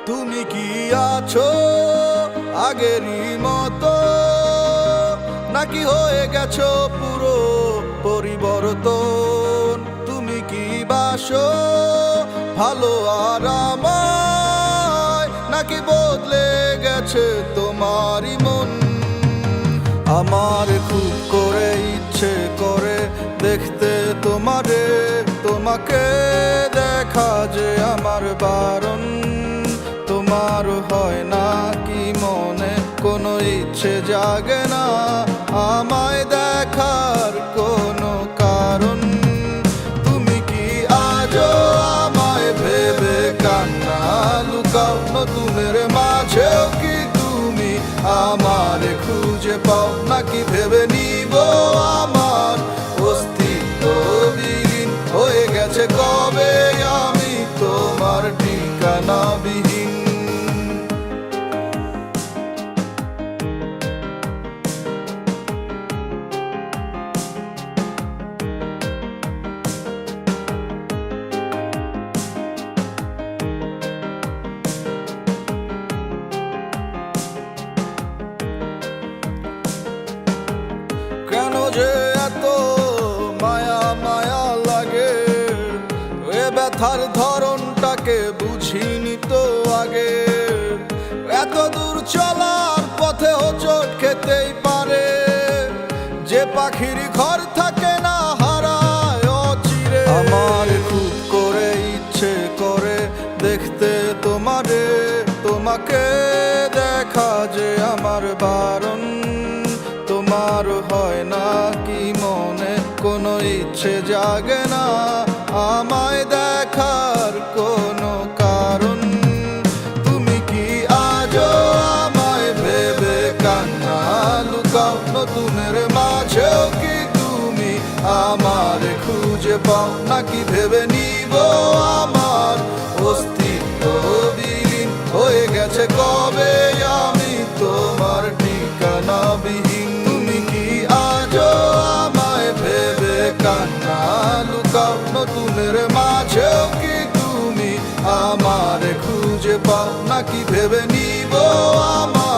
তুমি কি আছো আগেরই মতো, নাকি হয়ে গেছো পুরো পরিবর্তন? তুমি কি বাসো ভালো আর আমায়, নাকি বদলে গেছে তোমারই মন? আমার খুব করে ইচ্ছে করে দেখতে তোমারে, তোমাকে দেখা যে আমার বারণ। তোমার হয় না কি মনে কোনো ইচ্ছে জাগে না আমায় দেখার কোনো কারণ? তুমি কি আজও আমায় ভেবে কান্না লুকাও? নতুনের মাঝেও কি তুমি আমারে খুঁজে পাও, নাকি ভেবে নিব আমার অস্তিত্ব বিলীন হয়ে গেছে কবে আমি তোমার ঠিকানা বিহীন? কেন যে এত মায়া মায়া লাগে, এ ব্যথার ধরনটাকে বুঝিনি তো আগে। এত দূর চলার পথে হোঁচট খেতেই পারে, যে পাখির ঘর থাকে না হারায় অচিরে। আমার খুব করে ইচ্ছে করে দেখতে তোমারে, তোমাকে দেখা যে আমার বারণ। তোমার হয় না কি মনে কোনো ইচ্ছে জাগে না আমায় দেখার কোনো কারণ? তুমি কি আজও আমায় ভেবে কান্না লুকাও? নতুনের মাঝেও কি তুমি আমারে খুঁজে পাও, নাকি ভেবে নিব আমার অস্তিত্ব বিলীন হয়ে গেছে কবে আমি তোমার ঠিকানা বিহীন? কান্না লুকাও? নতুনের মাঝেও কি তুমি আমারে খুঁজে পাও, নাকি ভেবে নিব আমার